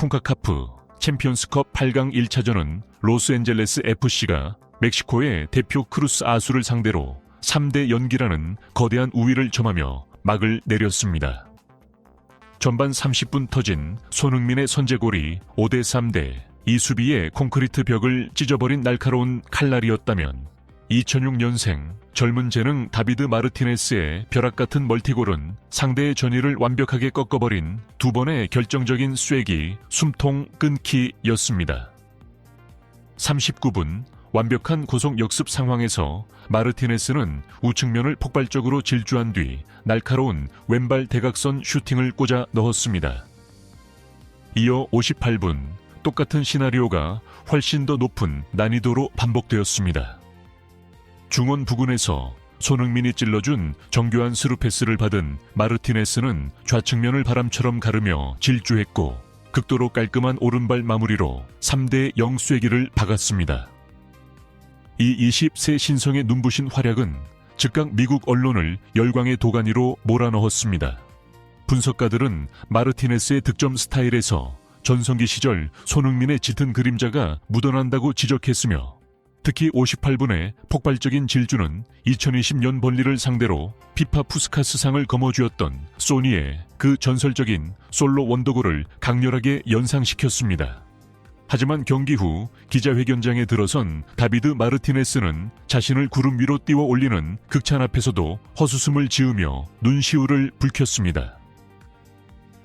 푼카카프 챔피언스컵 8강 1차전은 로스앤젤레스 FC가 멕시코의 대표 크루스 아수를 상대로 3대 연기라는 거대한 우위를 점하며 막을 내렸습니다. 전반 30분 터진 손흥민의 선제골이 5대 3대 이 수비의 콘크리트 벽을 찢어버린 날카로운 칼날이었다면 2006년생 젊은 재능 다비드 마르티네스의 벼락같은 멀티골은 상대의 전위를 완벽하게 꺾어버린 두 번의 결정적인 쐐기 숨통 끊기였습니다. 39분 완벽한 고속 역습 상황에서 마르티네스는 우측면을 폭발적으로 질주한 뒤 날카로운 왼발 대각선 슈팅을 꽂아 넣었습니다. 이어 58분 똑같은 시나리오가 훨씬 더 높은 난이도로 반복되었습니다. 중원 부근에서 손흥민이 찔러준 정교한 스루 패스를 받은 마르티네스는 좌측면을 바람처럼 가르며 질주했고 극도로 깔끔한 오른발 마무리로 3대 0 쐐기를 박았습니다. 이 20세 신성의 눈부신 활약은 즉각 미국 언론을 열광의 도가니로 몰아넣었습니다. 분석가들은 마르티네스의 득점 스타일에서 전성기 시절 손흥민의 짙은 그림자가 묻어난다고 지적했으며 특히 58분의 폭발적인 질주는 2020년 번리를 상대로 피파 푸스카스상을 거머쥐었던 소니의 그 전설적인 솔로 원더골을 강렬하게 연상시켰습니다. 하지만 경기 후 기자회견장에 들어선 다비드 마르티네스는 자신을 구름 위로 띄워 올리는 극찬 앞에서도 헛웃음을 지으며 눈시울을 붉혔습니다.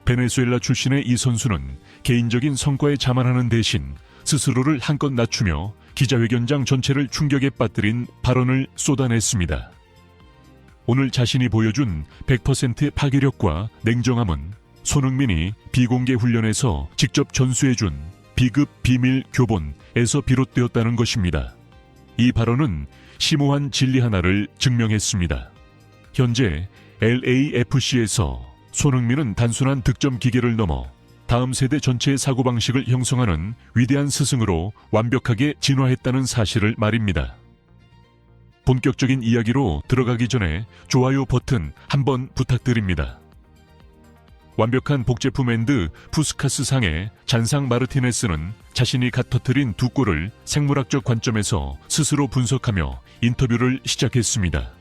베네수엘라 출신의 이 선수는 개인적인 성과에 자만하는 대신 스스로를 한껏 낮추며 기자회견장 전체를 충격에 빠뜨린 발언을 쏟아냈습니다. 오늘 자신이 보여준 100%의 파괴력과 냉정함은 손흥민이 비공개 훈련에서 직접 전수해준 비급 비밀 교본에서 비롯되었다는 것입니다. 이 발언은 심오한 진리 하나를 증명했습니다. 현재 LAFC에서 손흥민은 단순한 득점 기계를 넘어 다음 세대 전체의 사고방식을 형성하는 위대한 스승으로 완벽하게 진화했다는 사실을 말입니다. 본격적인 이야기로 들어가기 전에 좋아요 버튼 한번 부탁드립니다. 완벽한 복제품 앤드 푸스카스상의 잔상 마르티네스는 자신이 갓 터뜨린 두 골을 생물학적 관점에서 스스로 분석하며 인터뷰를 시작했습니다.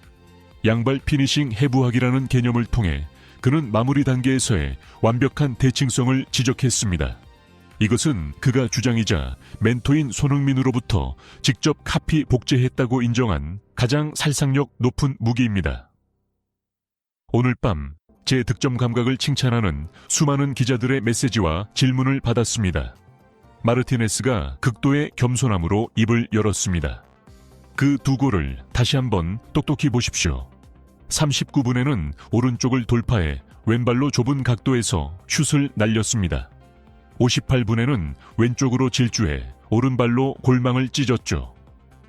양발 피니싱 해부학이라는 개념을 통해 그는 마무리 단계에서의 완벽한 대칭성을 지적했습니다. 이것은 그가 주장이자 멘토인 손흥민으로부터 직접 카피 복제했다고 인정한 가장 살상력 높은 무기입니다. 오늘 밤 제 득점 감각을 칭찬하는 수많은 기자들의 메시지와 질문을 받았습니다. 마르티네스가 극도의 겸손함으로 입을 열었습니다. 그 두 골을 다시 한번 똑똑히 보십시오. 39분에는 오른쪽을 돌파해 왼발로 좁은 각도에서 슛을 날렸습니다. 58분에는 왼쪽으로 질주해 오른발로 골망을 찢었죠.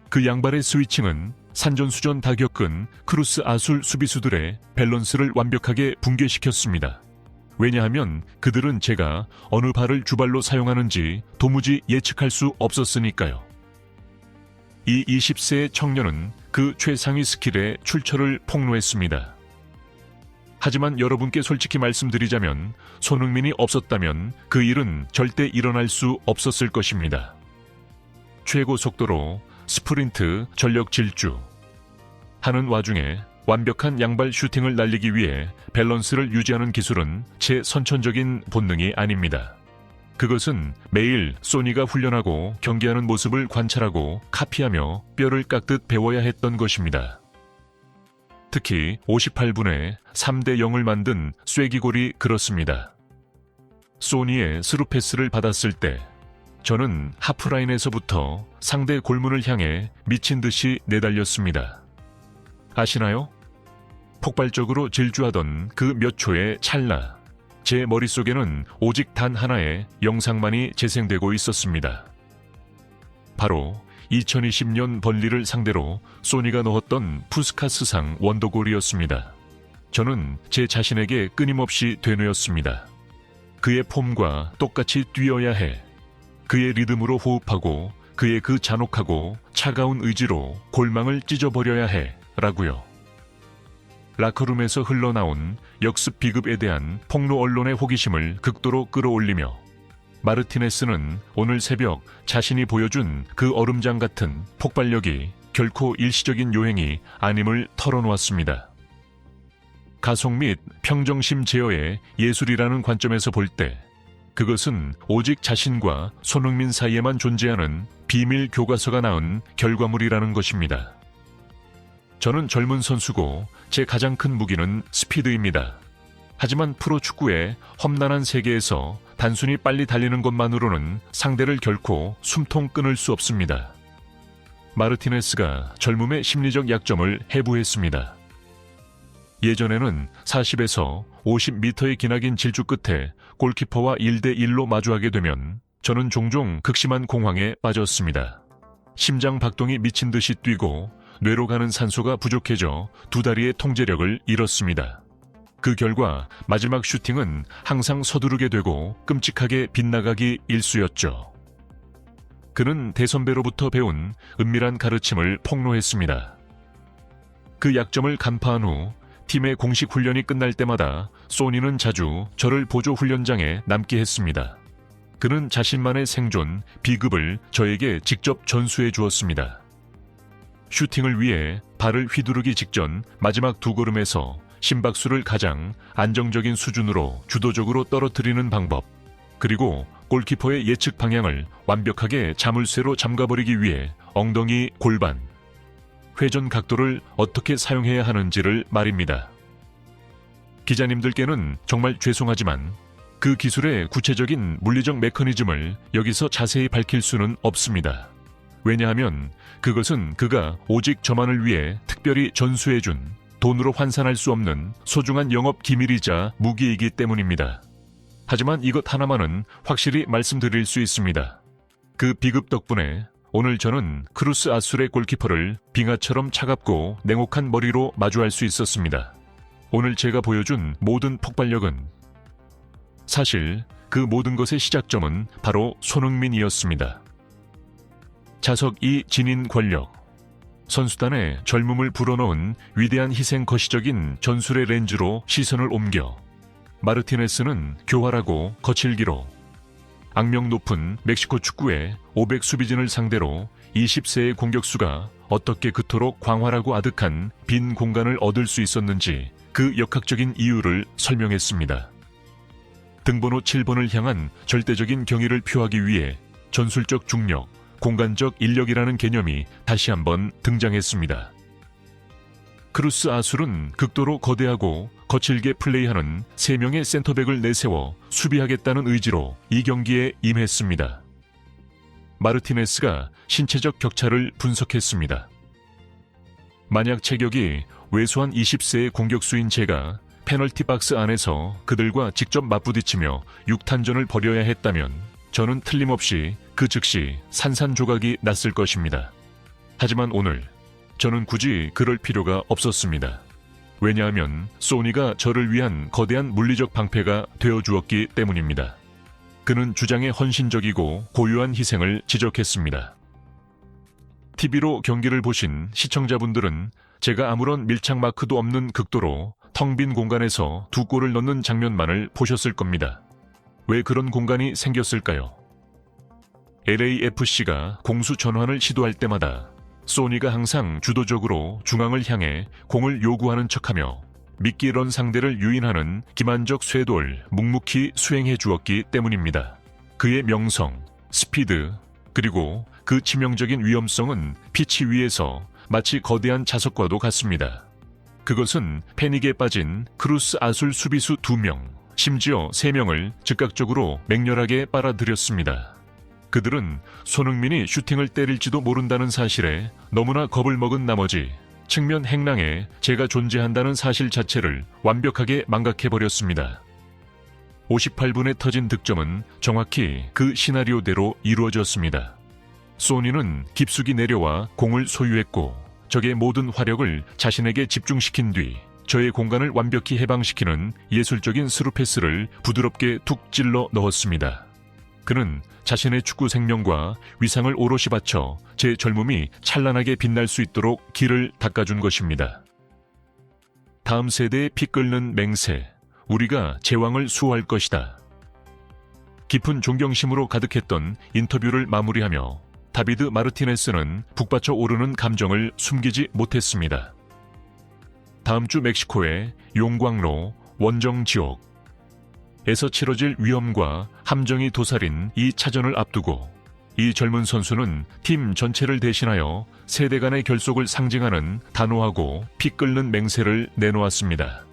그 양발의 스위칭은 산전수전 다 겪은 크루스 아술 수비수들의 밸런스를 완벽하게 붕괴시켰습니다. 왜냐하면 그들은 제가 어느 발을 주발로 사용하는지 도무지 예측할 수 없었으니까요. 이 20세의 청년은 그 최상위 스킬의 출처를 폭로했습니다. 하지만 여러분께 솔직히 말씀드리자면 손흥민이 없었다면 그 일은 절대 일어날 수 없었을 것입니다. 최고 속도로 스프린트 전력 질주 하는 와중에 완벽한 양발 슈팅을 날리기 위해 밸런스를 유지하는 기술은 제 선천적인 본능이 아닙니다. 그것은 매일 소니가 훈련하고 경기하는 모습을 관찰하고 카피하며 뼈를 깎듯 배워야 했던 것입니다. 특히 58분에 3대 0을 만든 쐐기골이 그렇습니다. 소니의 스루 패스를 받았을 때 저는 하프라인에서부터 상대 골문을 향해 미친 듯이 내달렸습니다. 아시나요? 폭발적으로 질주하던 그 몇 초의 찰나, 제 머릿속에는 오직 단 하나의 영상만이 재생되고 있었습니다. 바로 2020년 번리를 상대로 소니가 넣었던 푸스카스상 원더골이었습니다. 저는 제 자신에게 끊임없이 되뇌었습니다. 그의 폼과 똑같이 뛰어야 해. 그의 리듬으로 호흡하고 그의 그 잔혹하고 차가운 의지로 골망을 찢어버려야 해 라고요. 라커룸에서 흘러나온 역습 비급에 대한 폭로 언론의 호기심을 극도로 끌어올리며 마르티네스는 오늘 새벽 자신이 보여준 그 얼음장 같은 폭발력이 결코 일시적인 요행이 아님을 털어놓았습니다. 가속 및 평정심 제어의 예술이라는 관점에서 볼 때 그것은 오직 자신과 손흥민 사이에만 존재하는 비밀 교과서가 낳은 결과물이라는 것입니다. 저는 젊은 선수고 제 가장 큰 무기는 스피드입니다. 하지만 프로축구의 험난한 세계에서 단순히 빨리 달리는 것만으로는 상대를 결코 숨통 끊을 수 없습니다. 마르티네스가 젊음의 심리적 약점을 해부했습니다. 예전에는 40에서 50m의 기나긴 질주 끝에 골키퍼와 1대1로 마주하게 되면 저는 종종 극심한 공황에 빠졌습니다. 심장 박동이 미친 듯이 뛰고 뇌로 가는 산소가 부족해져 두 다리의 통제력을 잃었습니다. 그 결과 마지막 슈팅은 항상 서두르게 되고 끔찍하게 빗나가기 일쑤였죠. 그는 대선배로부터 배운 은밀한 가르침을 폭로했습니다. 그 약점을 간파한 후 팀의 공식 훈련이 끝날 때마다 소니는 자주 저를 보조 훈련장에 남게 했습니다. 그는 자신만의 생존, 비급을 저에게 직접 전수해 주었습니다. 슈팅을 위해 발을 휘두르기 직전 마지막 두 걸음에서 심박수를 가장 안정적인 수준으로 주도적으로 떨어뜨리는 방법, 그리고 골키퍼의 예측 방향을 완벽하게 자물쇠로 잠가버리기 위해 엉덩이, 골반, 회전 각도를 어떻게 사용해야 하는지를 말입니다. 기자님들께는 정말 죄송하지만 그 기술의 구체적인 물리적 메커니즘을 여기서 자세히 밝힐 수는 없습니다. 왜냐하면 그것은 그가 오직 저만을 위해 특별히 전수해준 돈으로 환산할 수 없는 소중한 영업 기밀이자 무기이기 때문입니다. 하지만 이것 하나만은 확실히 말씀드릴 수 있습니다. 그 비급 덕분에 오늘 저는 크루스 아술의 골키퍼를 빙하처럼 차갑고 냉혹한 머리로 마주할 수 있었습니다. 오늘 제가 보여준 모든 폭발력은 사실 그 모든 것의 시작점은 바로 손흥민이었습니다. 자석 2 지닌 권력, 선수단의 젊음을 불어넣은 위대한 희생 거시적인 전술의 렌즈로 시선을 옮겨 마르티네스는 교활하고 거칠기로 악명 높은 멕시코 축구의 500 수비진을 상대로 20세의 공격수가 어떻게 그토록 광활하고 아득한 빈 공간을 얻을 수 있었는지 그 역학적인 이유를 설명했습니다. 등번호 7번을 향한 절대적인 경의를 표하기 위해 전술적 중력, 공간적 인력이라는 개념이 다시 한번 등장했습니다. 크루스 아술은 극도로 거대하고 거칠게 플레이하는 3명의 센터백을 내세워 수비하겠다는 의지로 이 경기에 임했습니다. 마르티네스가 신체적 격차를 분석했습니다. 만약 체격이 왜소한 20세의 공격수인 제가 페널티 박스 안에서 그들과 직접 맞부딪히며 육탄전을 벌여야 했다면 저는 틀림없이 그 즉시 산산조각이 났을 것입니다. 하지만 오늘 저는 굳이 그럴 필요가 없었습니다. 왜냐하면 소니가 저를 위한 거대한 물리적 방패가 되어주었기 때문입니다. 그는 주장에 헌신적이고 고유한 희생을 지적했습니다. TV로 경기를 보신 시청자분들은 제가 아무런 밀착 마크도 없는 극도로 텅 빈 공간에서 2골을 넣는 장면만을 보셨을 겁니다. 왜 그런 공간이 생겼을까요? LAFC가 공수 전환을 시도할 때마다 소니가 항상 주도적으로 중앙을 향해 공을 요구하는 척하며 미끼런 상대를 유인하는 기만적 쇄도를 묵묵히 수행해 주었기 때문입니다. 그의 명성, 스피드, 그리고 그 치명적인 위험성은 피치 위에서 마치 거대한 자석과도 같습니다. 그것은 패닉에 빠진 크루스 아술 수비수 2명, 심지어 3명을 즉각적으로 맹렬하게 빨아들였습니다. 그들은 손흥민이 슈팅을 때릴지도 모른다는 사실에 너무나 겁을 먹은 나머지 측면 행랑에 제가 존재한다는 사실 자체를 완벽하게 망각해버렸습니다. 58분에 터진 득점은 정확히 그 시나리오대로 이루어졌습니다. 소니는 깊숙이 내려와 공을 소유했고 적의 모든 화력을 자신에게 집중시킨 뒤 저의 공간을 완벽히 해방시키는 예술적인 스루 패스를 부드럽게 툭 찔러 넣었습니다. 그는 자신의 축구 생명과 위상을 오롯이 바쳐 제 젊음이 찬란하게 빛날 수 있도록 길을 닦아준 것입니다. 다음 세대의 피 끓는 맹세, 우리가 제왕을 수호할 것이다. 깊은 존경심으로 가득했던 인터뷰를 마무리하며 다비드 마르티네스는 북받쳐 오르는 감정을 숨기지 못했습니다. 다음 주 멕시코의 용광로 원정지옥에서 치러질 위험과 함정이 도사린 이 차전을 앞두고 이 젊은 선수는 팀 전체를 대신하여 세대 간의 결속을 상징하는 단호하고 피 끓는 맹세를 내놓았습니다.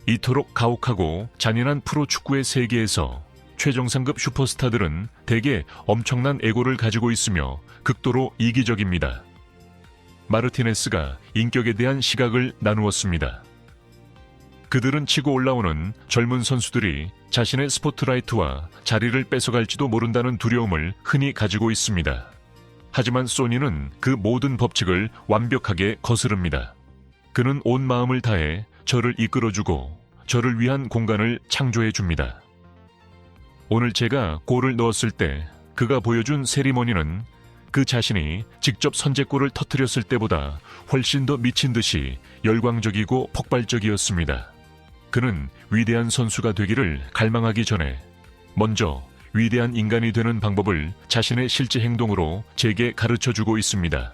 이토록 가혹하고 잔인한 프로축구의 세계에서 최정상급 슈퍼스타들은 대개 엄청난 에고를 가지고 있으며 극도로 이기적입니다. 마르티네스가 인격에 대한 시각을 나누었습니다. 그들은 치고 올라오는 젊은 선수들이 자신의 스포트라이트와 자리를 뺏어갈지도 모른다는 두려움을 흔히 가지고 있습니다. 하지만 소니는 그 모든 법칙을 완벽하게 거스릅니다. 그는 온 마음을 다해 저를 이끌어주고 저를 위한 공간을 창조해줍니다. 오늘 제가 골을 넣었을 때 그가 보여준 세리머니는 그 자신이 직접 선제골을 터뜨렸을 때보다 훨씬 더 미친 듯이 열광적이고 폭발적이었습니다. 그는 위대한 선수가 되기를 갈망하기 전에 먼저 위대한 인간이 되는 방법을 자신의 실제 행동으로 제게 가르쳐주고 있습니다.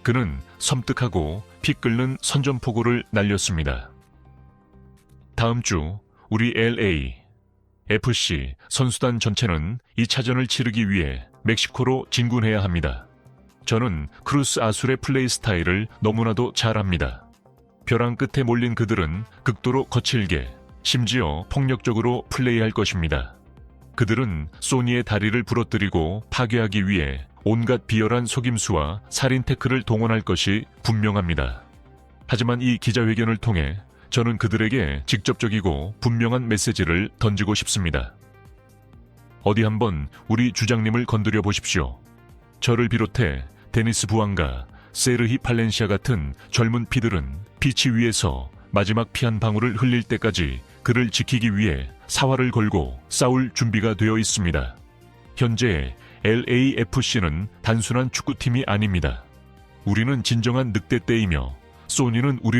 그는 섬뜩하고 피 끓는 선전포고를 날렸습니다. 다음 주 우리 LAFC 선수단 전체는 이 차전을 치르기 위해 멕시코로 진군해야 합니다. 저는 크루스 아술의 플레이 스타일을 너무나도 잘 압니다. 벼랑 끝에 몰린 그들은 극도로 거칠게, 심지어 폭력적으로 플레이할 것입니다. 그들은 소니의 다리를 부러뜨리고 파괴하기 위해 온갖 비열한 속임수와 살인 태클을 동원할 것이 분명합니다. 하지만 이 기자회견을 통해 저는 그들에게 직접적이고 분명한 메시지를 던지고 싶습니다. 어디 한번 우리 주장님을 건드려 보십시오. 저를 비롯해 데니스 부앙과 세르히 팔렌시아 같은 젊은 피들은 피치 위에서 마지막 피 한 방울을 흘릴 때까지 그를 지키기 위해 사활을 걸고 싸울 준비가 되어 있습니다. 현재 LAFC는 단순한 축구팀이 아닙니다. 우리는 진정한 늑대떼이며 소니는 우리